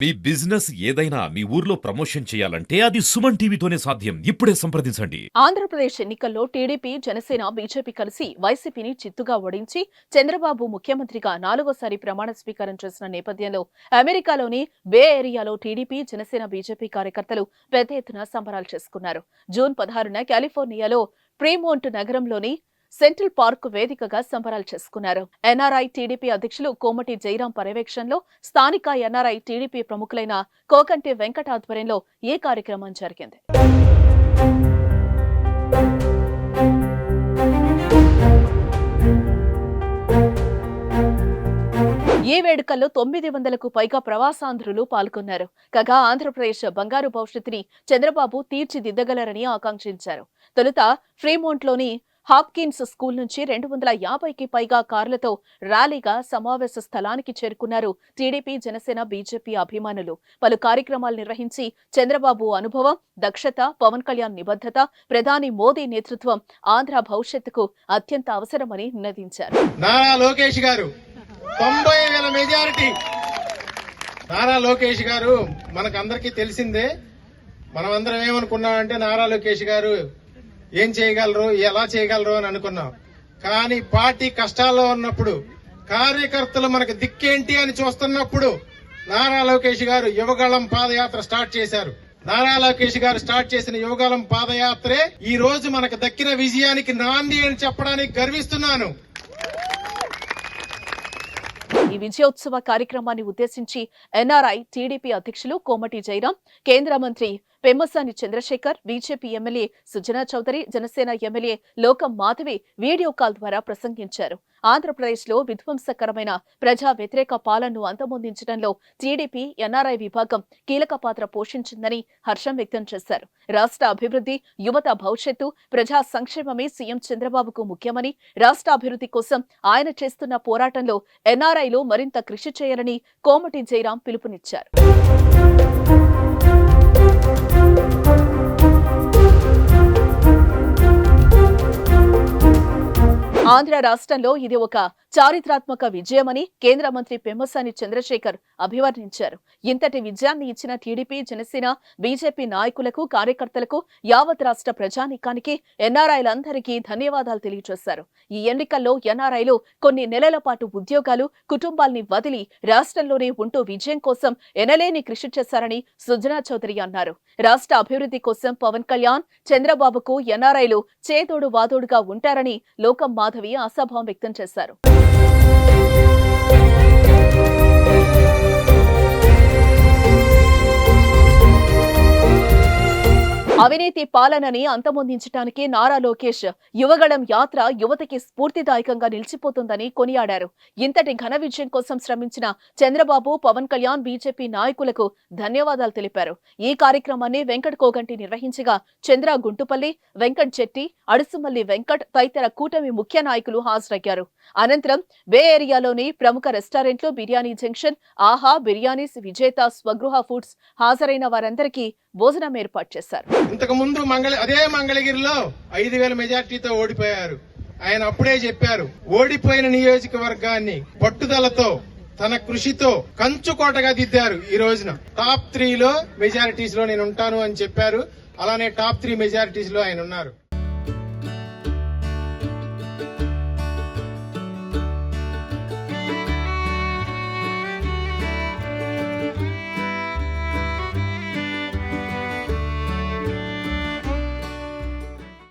మీ business ఏదైనా మీ ఊర్లో promotion చేయాలంటే అది సుమన్ టీవీతోనే సాధ్యం. ఇప్పుడే సంప్రదించండి. ఆంధ్రప్రదేశ్ ఎన్నికల్లో టీడీపీ, జనసేన, బీజేపీ కలిసి వైసీపీని చిత్తుగా ఓడించి చంద్రబాబు ముఖ్యమంత్రిగా 4వసారి ప్రమాణ స్వీకారం చేసిన నేపథ్యంలో అమెరికాలోని బే ఏరియాలో టీడీపీ, జనసేన, బీజేపీ కార్యకర్తలు పెద్ద ఎత్తున సంబరాలు చేసుకున్నారు. జూన్ 16న కాలిఫోర్నియాలో ఫ్రీమోంట్ నగరంలోని సెంట్రల్ పార్క్ వేదికగా సంబరాలు చేసుకున్నారు. ఎన్ఆర్ఐ టీడీపీ అధ్యక్షులు కోమటి జయరాం పర్యవేక్షణలో స్థానిక ఎన్ఆర్ఐ టీడీపీ ప్రముఖులైన కోకంటి వెంకట ఆధ్వర్యంలో ఈ కార్యక్రమం జరిగింది. ఈ వేడుకల్లో 900కు పైగా ప్రవాసాంధ్రులు పాల్గొన్నారు. కాగా ఆంధ్రప్రదేశ్ బంగారు భవిష్యత్తుని చంద్రబాబు తీర్చిదిద్దగలరని ఆకాంక్షించారు. తొలుత ఫ్రీమోంట్లోని హాప్కిన్స్ స్కూల్ నుంచి 250కి పైగా కార్లతో ర్యాలీగా సమావేశ స్థలానికి చేరుకున్నారు టీడీపీ, జనసేన, బీజేపీ అభిమానులు. పలు కార్యక్రమాలు నిర్వహించి చంద్రబాబు అనుభవం, దక్షత, పవన్ కళ్యాణ్ నిబద్ధత, ప్రధాని మోదీ నేతృత్వం ఆంధ్ర భవిష్యత్తుకు అత్యంత అవసరమని నినదించారు. నారా లోకేష్ గారు 90,000 మెజారిటీ. నారా లోకేష్ గారు మనకందరికీ తెలిసిందే. మనమందరం ఏమనుకున్నామంటే నారా లోకేష్ గారు ఏం చేయగలరు, ఎలా చేయగలరు అని అనుకున్నాం. కానీ పార్టీ కష్టాల్లో ఉన్నప్పుడు, కార్యకర్తలు మనకు దిక్కేంటి అని చూస్తున్నప్పుడు నారా లోకేష్ గారు యువగళం పాదయాత్ర స్టార్ట్ చేశారు. నారా లోకేష్ గారు స్టార్ట్ చేసిన యువగళం పాదయాత్రే ఈ రోజు మనకు దక్కిన విజయానికి నాంది అని చెప్పడానికి గర్విస్తున్నాను. ఈ విజయోత్సవ కార్యక్రమాన్ని ఉద్దేశించి ఎన్ఆర్ఐ టీడీపీ అధ్యక్షులు కోమటి జయరాం, కేంద్ర మంత్రి Pemmasani Chandrasekhar, BJP MLA Sujana Chowdary, Janasena MLA Lokam Madhavi video call ద్వారా ప్రసంగించారు. ఆంధ్రప్రదేశ్లో విధ్వంసకరమైన ప్రజా వ్యతిరేక పాలనను అంతమొందించడంలో టీడీపీ, ఎన్ఆర్ఐ విభాగం కీలక పాత్ర పోషించిందని హర్షం వ్యక్తం చేశారు. రాష్ట్ర అభివృద్ధి, యువత భవిష్యత్తు, ప్రజా సంక్షేమమే సీఎం చంద్రబాబుకు ముఖ్యమని, రాష్ట్ర అభివృద్ధి కోసం ఆయన చేస్తున్న పోరాటంలో ఎన్ఆర్ఐలు మరింత కృషి చేయాలని కోమటి జయరాం పిలుపునిచ్చారు. ఆంధ్ర రాష్ట్రంలో ఇది ఒక చారిత్రాత్మక విజయమని కేంద్ర మంత్రి పెమ్మసాని చంద్రశేఖర్ అభివర్ణించారు. ఇంతటి విజయాన్ని ఇచ్చిన టీడీపీ, జనసేన, బీజేపీ నాయకులకు, కార్యకర్తలకు, యావత్ రాష్ట్ర ప్రజానీకానికి, ఎన్ఆర్ఐలందరికీ ధన్యవాదాలు తెలియజేశారు. ఈ ఎన్నికల్లో ఎన్ఆర్ఐలు కొన్ని నెలల పాటు ఉద్యోగాలు, కుటుంబాల్ని వదిలి రాష్ట్రంలోనే ఉంటూ విజయం కోసం ఎనలేని కృషి చేశారని సుజనా చౌదరి అన్నారు. రాష్ట్ర అభివృద్ధి కోసం పవన్ కళ్యాణ్, చంద్రబాబుకు ఎన్ఆర్ఐలు చేదోడు వాదోడుగా ఉంటారని లోకం మాధవి ఆశాభావం వ్యక్తం చేశారు. అవినీతి పాలనని అంతమొందించడానికి నారా లోకేష్ యువగళం యాత్ర యువతకి స్ఫూర్తిదాయకంగా నిలిచిపోతుందని కొనియాడారు. ఇంతటి ఘన విజయం కోసం శ్రమించిన చంద్రబాబు, పవన్ కళ్యాణ్, బీజేపీ నాయకులకు ధన్యవాదాలు తెలిపారు. ఈ కార్యక్రమాన్ని వెంకట్ కోగంటి నిర్వహించగా చంద్ర గుంటుపల్లి, వెంకట్ చెట్టి, అడుసుమల్లి వెంకట్ తదితర కూటమి ముఖ్య నాయకులు హాజరయ్యారు. అనంతరం బే ఏరియాలోని ప్రముఖ రెస్టారెంట్లు బిర్యానీ జంక్షన్, ఆహా బిర్యానీస్, విజేత, స్వగృహ ఫుడ్స్ హాజరైన వారందరికీ భోజనం ఏర్పాటు చేశారు. ఇంతకు ముందు అదే మంగళగిరిలో 5,000 మెజార్టీతో ఓడిపోయారు. ఆయన అప్పుడే చెప్పారు, ఓడిపోయిన నియోజకవర్గాన్ని పట్టుదలతో, తన కృషితో కంచుకోటగా దిద్దారు. ఈ రోజున టాప్ 3లో మెజారిటీస్ లో నేను ఉంటాను అని చెప్పారు. అలానే టాప్ 3 మెజారిటీస్ లో ఆయన ఉన్నారు.